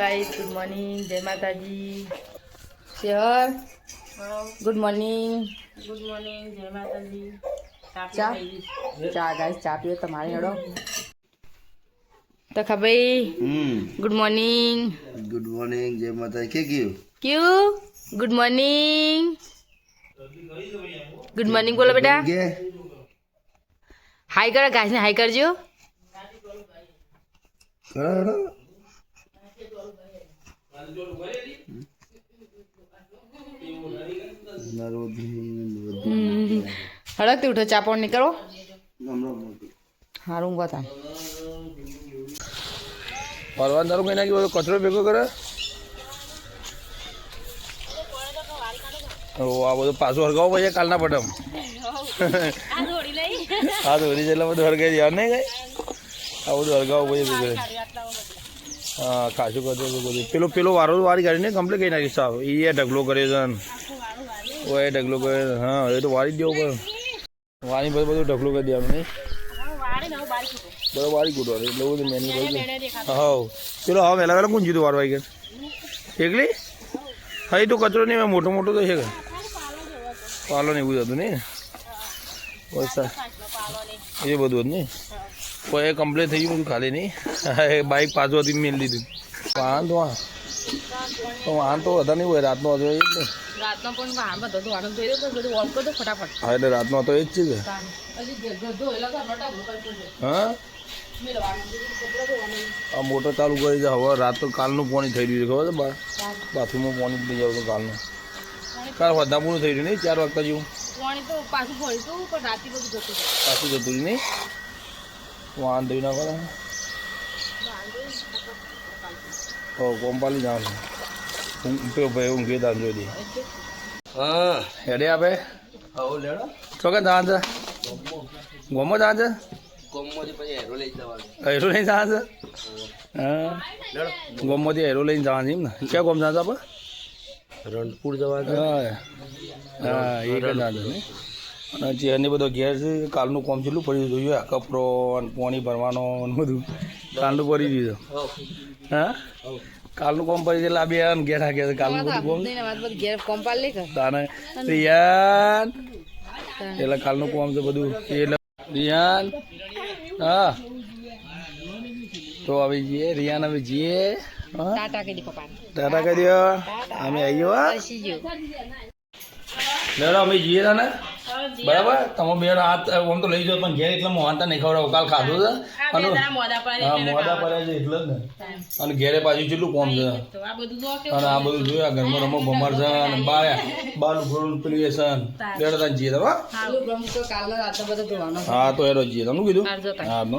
Guys good morning जय माता जी share good morning जय माता जी चा गाइस चा पियो तुम्हारे हड़ो तो भाई गुड मॉर्निंग जय माता के क्यों गुड मॉर्निंग बोलो बेटा हाय करो गाइस ने हाय कर जो हड़कती उठो चापोड़ निकलो हारूं बता परवान दारू कहीं ना कि कचरो भेगो करे आ બધું પાછું હરગાવો પછી કાલના પટમ આ દોરી જેટલા બધું હરગાઈ દેવા નહીં ગઈ આ બધું હરગાવો પછી હા ખાસું કરતો પેલો વારી કાઢીને કમ્પ્લીટ કરી નાખીશ સાવ એ ઢગલો કરે છે ઓ એ ઢગલો કરે હા એ તો વારી જ દેવો પડે વારી બધું ઢગલો કરી દેવાનું નહીં બરાબર વારી કૂટો એટલે બધું મેની હા પેલો હા વહેલા કોણ જીતું વારવા ગયા એકલી હા એ તો કચરો નહીં મોટો તો છે કે પાલો ને એવું હતું નહીં એ બધું જ નહીં કોઈ કમ્પ્લેટ થઈ ગયું બધું ખાલી નહીં બાઇક પાછું હતી મેળ લીધું વાહન તો વાહન તો વધારે નહીં હોય રાતનો હતો એ જ ને હા એટલે રાતનો હતો એ જ છે હા આ મોટર ચાલુ કરી છે હવે રાત તો કાલનું પાણી થઈ રહ્યું છે ખબર છે બાથરૂમમાં પાણી થઈ જાવ તો કાલનું કાલ વધા પૂરું થઈ રહ્યું નહીં 4 વાગતા જેવું પાછું જતું નહીં વાહન ધોઈ નાખો કોમ્પાલી જવાનું ભાઈ ઊંઘે દાન જોઈ દે હા હેડે આપે ચોકે જવા છે ગોમો જવા છે હેરો લઈને જવા છે હા ગોમોથી હેરો લઈને જવા છે એમ ને ક્યાં ગોમ જવા છે આપણે રણપુર જવા છે હા એ કઈ ના છે અને ચેરની બધો ઘેર છે કાલનું કોમ કેટલું પડ્યું જોયું કપડો અને પાણી ભરવાનો બધું કાલનું પડી દીધું હા કાલનું કોમ પડી એટલે બે ઘેર હાકે છે કાલનું બધું કોમ તાને રિયાન એટલે કાલનું કોમ છે બધું એટલે રિયાન હા તો હવે જઈએ રિયાન હવે જઈએ ટાટા કરી દો અમે આવીએ લેડો અમે જઈએ ને બરાબર તમે બે હાથ આમ તો લઈ જાઓ પણ ઘેર એટલે મોહનતા નહીં ખવડાવો કાલ ખાધું છે અને હા મોડા પડ્યા છે એટલે જ ને અને ઘેરે પાછું કેટલું કોમ છે અને આ બધું જોયા ઘરમાં રમો બમાર છે અને બાર પેલું એ છે લેડો ત્યાં જઈએ તમે હા તો એનો જઈએ તમને કીધું હા તો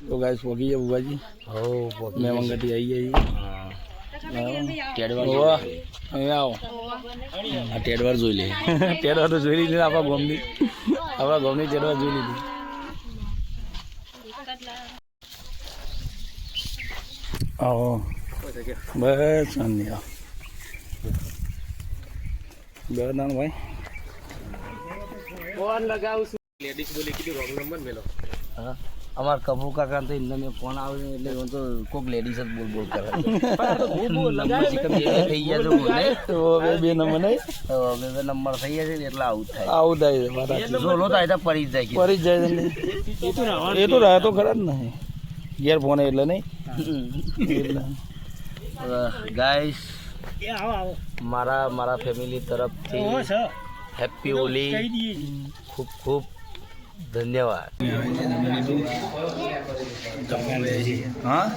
તો ગાઈસ વગી જાય બુવાજી મેં મંગતી આવી અહીંયા આવો આ ટેડવાર જોઈ લે ટેડવાર તો જોઈ લીધી આપણા ગોમની ટેડવાર જોઈ લીધી આવો બસ શાંતિ આવો બે નાન ભાઈ ફોન લગાવું છું લેડીઝ બોલી કીધું રોંગ નંબર મેલો હા અમાર કપૂર કાકા તો એમને ફોન આવે એટલે તો કોઈક લેડીઝ જ બોલ કરે થઈ ગયા છે બે નંબર નહીં બે નંબર થઈ ગયા છે ને એટલે આવું થાય ઝોલો થાય તો પડી જ જાય એ તો રહે તો ખરા જ ને ઘેર ફોન એટલે નહીં ગાઈસ મારા ફેમિલી તરફથી હેપી હોલી ખૂબ ખૂબ ધન્યવાદ હા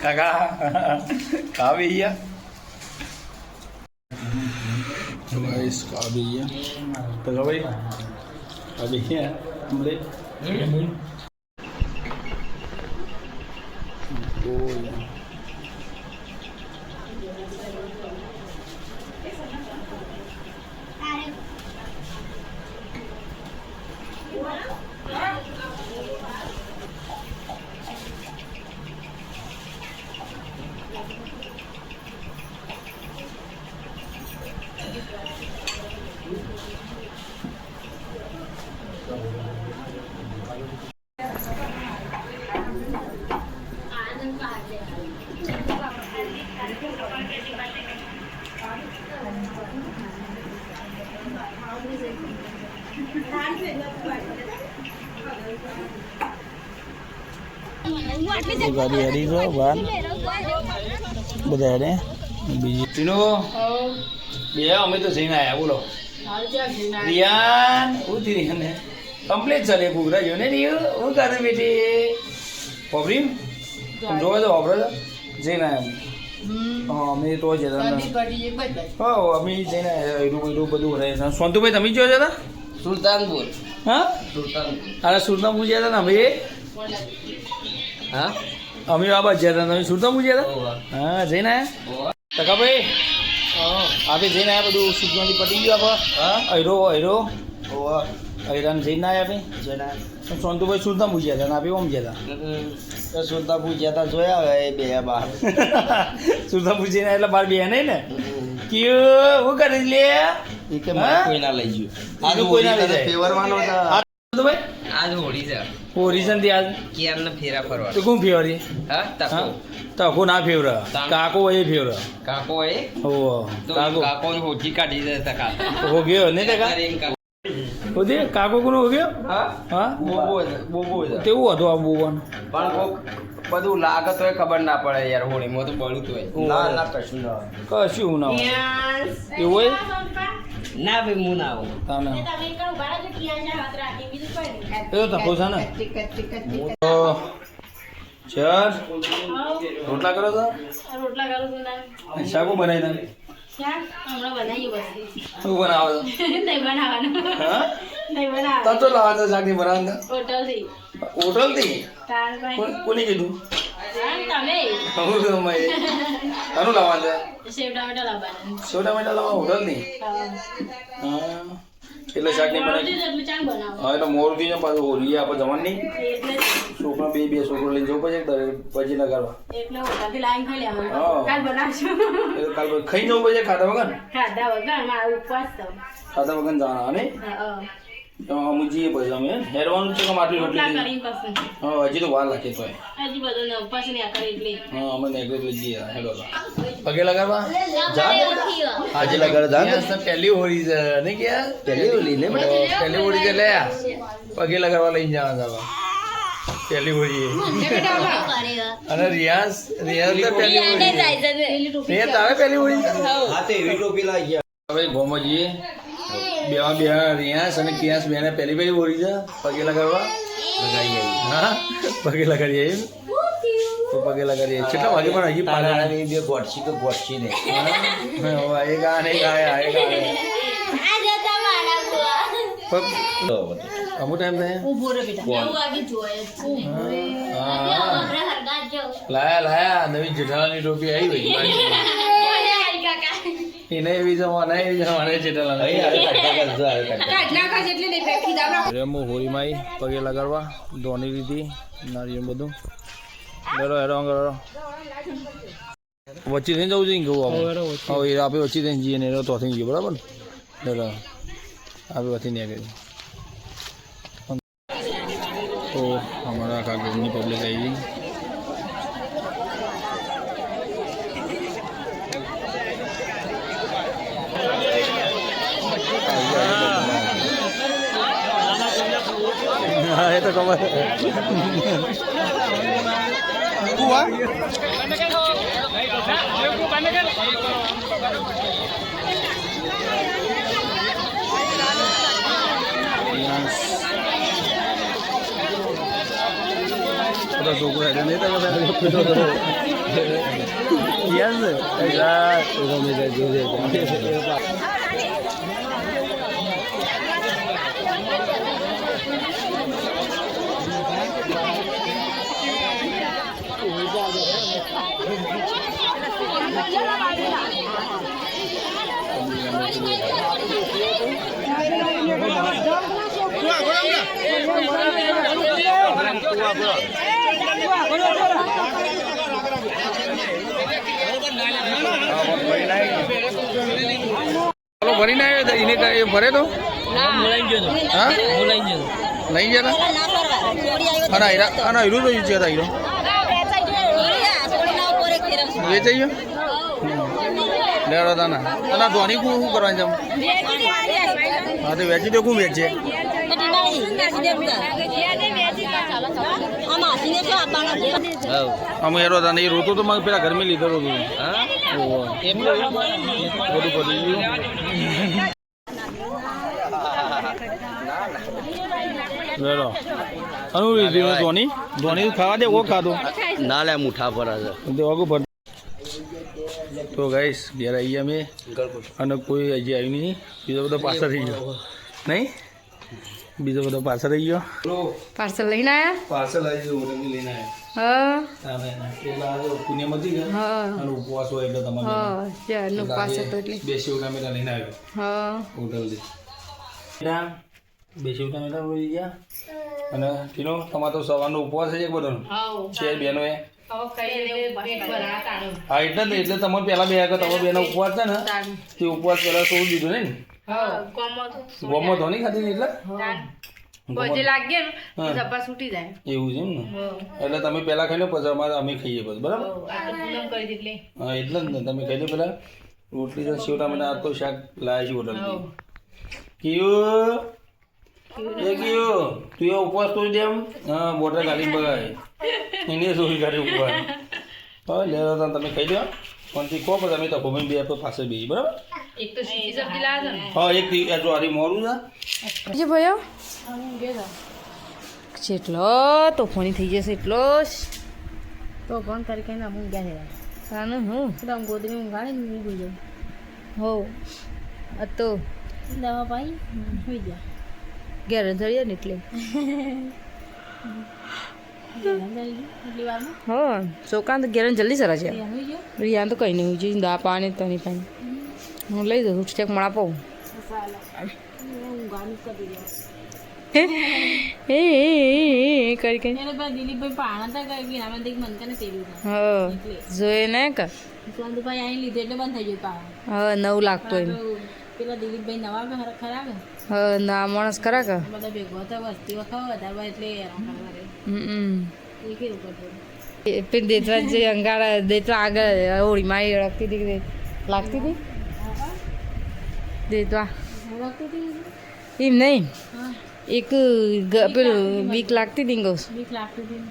કાકા કાવી કાવી તો ભાઈ અભી हमले ગાડી હેડી છે બહાર બધા હેડે બીજી ટીનો બે અમે તો જઈને આવ્યા બોલો રિયાન ઉતી રિયાને કમ્પ્લીટ ચાલે ઘૂઘરા જો ને રિયો હું કરે બેટી પબરીમ જોવા તો વાપરો જઈને આવ્યા હા અમે તો જતા હા અમે જઈને એરું બધું રહે સોનતુભાઈ તમે જો જતા સુલતાનપુર હા અરે સુરતાપુર ગયા હતા ને અમે હા અમે આ બાજુ ગયા હતા તમે સુરતાપુર ગયા હતા હા જઈને આવ્યા ટકાભાઈ આપણે જઈને આવ્યા બધું સુરતાની પટી ગયું આપણે હા અહીરો અહીરાને જઈને આવ્યા આપણે જઈને સોનતુભાઈ સુરતાપુર ગયા હતા ને આપણે ઓમ ગયા હતા સુલતાનપુર જતા જોયા હવે એ બે બહાર સુરતાપુર જઈને એટલે બાર બે નહીં ને કયું હું કરી લે એ કે મારે કોઈ ના લઈ ગયું આજે કોઈ ના લઈ જાય ફેવરવાનો હતા ભાઈ આજ હોળી છે ઓ રીઝન થી આજ કેરને ફેરા ફરવા તો કોણ ફેવરી હા તકો તકો ના ફેવર કાકો એ ફેવર કાકો એ ઓ કાકો કાકો ને હોજી કાઢી દેતા કાકા હો ગયો ને ટકા હોદી કાકો કોનો હો ગયો હા હા બોબો તેવું હતું આ બોવાનું પણ કોક બધું લાગત હોય ખબર ના પડે યાર હોળીમાં તો બળું તો ના ના કશું ના કશું ના એવું હોય ના ભાઈ હું ના આવું તાને એ તો તકો છે ને ચાર રોટલા કરો તો રોટલા કરું છું ના શાકો બનાવી દે હમણાં બનાવીએ બસ શું બનાવો છો નહીં બનાવવાનું હા નહીં બનાવ તતો લાવા તો શાકની બનાવવાનું હોટલથી હોટલથી તાર ભાઈ કોની કીધું તમે હું તો મેં આનું લાવવાનું છે સેવ ટામેટા લાવવાના સો ટમેટા લાવવા હોટલથી હા એટલે શાક નહીં બનાવી એટલે ચાંગ બનાવો હા એટલે મોરથી ને પાછું હોલી આપણે જવાનું નહીં એટલે છોકરા બે છોકરો લઈને જવું પછી પછી ના કરવા એટલે હોટલથી લાઈન ખાઈ લેવાનું હા. કાલ બનાવશું એટલે કાલ પછી ખાઈ જવું પછી ખાતા વગર ખાધા વગર મારા ઉપવાસ તો ખાતા વગર જવાના અને હા અમે જઈએ પછી અમે હેરવાનું છે કે આટલી રોટલા રોટલી કરીને પછી હા હજી તો વાર લાગે તો હજી બધું ઉપવાસ ને આ કરે એટલે હા અમે નેગરેટ જઈએ હેલો પગે લગાડવા આજે લગાડ જા પહેલી હોળી છે ને કે પેલી હોળી ને પહેલી હોળી છે લે પગે લગાડવા લઈને જવાના પહેલી હોળી અને રિયાઝ તો પહેલી હોળી રિયાઝ તારે પહેલી હોળી હા તે એવી ટોપી લાગી ગયા હવે ગોમાં જઈએ બે રિયાઝ અને કિયાસ બેને પહેલી હોળી છે પગે લગાડવા લગાઈ હા પગે લગાડીએ તો પગે લગાડીએ કેટલા વાગે પણ હજી પાલા આવી બે ગોઠસી તો ગોઠસી ને એ ગાને ગાયા એ ગાને અમુક ટાઈમ થાય ઉભો રે બેટા 9 વાગે જોયે લાયા નવી જેઠાલાની ટોપી આવી ભાઈ એને એવી જવાના જેઠાલાલ રેમો હોળીમાં પગે લગાડવા ધોની રીતિ નારિયેળ બધું હેરો વચ્ચે થઈને જવું જોઈએ ગયું હવે આપણે વચ્ચે થઈને જઈએ ને તો થઈ ગયો બરાબર ને હેરો આપણે વચ્ચે નહીં કરી તો અમારા આખા ગામની પબ્લિક આવી ગઈ હા એ તો ખબર બધા છોકરા એટલે નહીં તો બધા ભરીને આવ્યો એને ભરે તો લઈ ગયા અને હીરો તો છે હીરો વેચાઈ ગયો લેડો તાના અને ધોની શું કરવાની છે હા તો વેચી દો કોણ વેચે અમે એરો હતા ને એ રોતો તો મારે પેલા ઘરમાં લીધો રોતો બધું પડી ગયું અનુ લીધું ધોની ધોની ખાવા દે ઓ ખાધો ના લે મુઠા પર તો ગાઈસ ઘેર આવી અમે અને કોઈ હજી આવ્યું નહીં બીજો બધો પાછળ રહી ગયો નહીં બીજો બધો પાછળ રહી ગયો પાર્સલ લઈને આવ્યા પાર્સલ આવી ગયું હોટલ લઈને હા આવ્યા પુણ્યમાંથી ગયા અને ઉપવાસ હોય એટલે તમારે ઉપવાસ હતો એટલે બે શિવ ટામેટા લઈને આવ્યો હા હોટલથી બે શિવ ટામેટા લઈ ગયા અને ટીનો તમારે તો સવારનો ઉપવાસ છે એક બધાનો છે બેનો એ હા એટલે જ એટલે તમારે પહેલા બે આગળ તમારે બેનો ઉપવાસ છે ને તે ઉપવાસ પહેલા શું દીધું ને ગોમો ધોની ખાધી એટલે એવું છે એમ ને એટલે તમે પહેલા ખાઈ લો પછી અમારે અમે ખાઈએ પછી બરાબર હા એટલે જ ને તમે ખાઈ લો પેલા રોટલી તો શિવ ટામેટા આ તો શાક લાવ્યા છે હોટલથી કયું એ કયું તું એ ઉપવાસ તોડી દે એમ હા બોટર ગાડી બગાય એને સોરી ગાડી ઉપવાસ હા લે તમે ખાઈ લો પણ થી કહો પછી અમે તો ભૂમિ બે પાસે બે બરાબર હા એક જો આરી મોરું છે ભાઈઓ જેટલો તોફાની થઈ જશે એટલો તો કોણ તારીખે ના હું ગયા છે તાનું હું એકદમ ગોદરી ઊંઘાડી ને ઊંઘી જાઉં હો તો દવા પાઈ હોઈ ગયા ઘેર ધરીએ ને એટલે હા ચોકાન તો ઘેર જલ્દી સરસ છે રિયા તો કઈ નહીં હોય છે દા પાણી તો નહીં પાણી હું લઈ દઉં ચેક મળા પાઉં કરી હા જોઈએ ને કે હા 9 લાખ તો એમ પેલા દિલીપભાઈ નવા ખરાબ હા ના માણસ ખરા કે બધા ભેગો હતા વસ્તી વખાવ વધારવા એટલે એ કેવું કરતો પેલી દેતવા જે અંગાડા દેતવા આગળ હોળીમાં એ અડકતી હતી લાગતી હતી દેતવા એમ નહીં એક પેલું બીક લાગતી હતી ગૌ બીક લાગતી હતી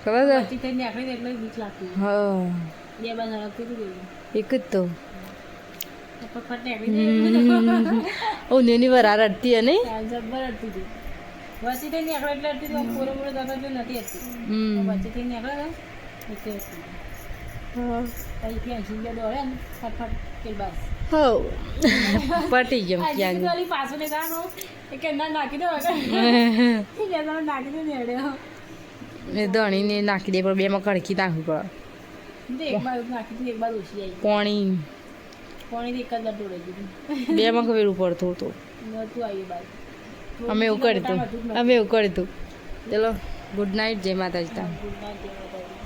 ખબર છે પછી થઈને આખરી એટલે બીક લાગતી હા બે બાજુ અડકતી હતી એક જ તો ફટ નીકળી ઓ નેની વાર રડતી હે નહીં જબ્બર અડતી હતી વચ્ચે થઈને આખરે એટલે અડતી હતી પૂરો પૂરો દાદા એટલે નથી અડતી વચ્ચે થઈને આખરે ને એટલે અડતી પછી ત્યાં જીવ્યા દોડે ને ફટફટ કે બસ હો પટી ગયો ક્યાં વાલી પાછું ને ગાનો એ કે ના નાખી દો નાખી દો ને એ ધણીને નાખી દે પણ બેમાં કણકી નાખવી પડે એક બાજુ નાખી દીધી એક બાજુ ઓછી આવી પાણી પાણીથી એક જ વાર ઢોળાઈ દીધું બેમાં ખવેલું પડતું હતું નહોતું આવ્યું બાજુ અમે એવું કર્યું હતું ચલો ગુડ નાઇટ જય માતાજી. Good night.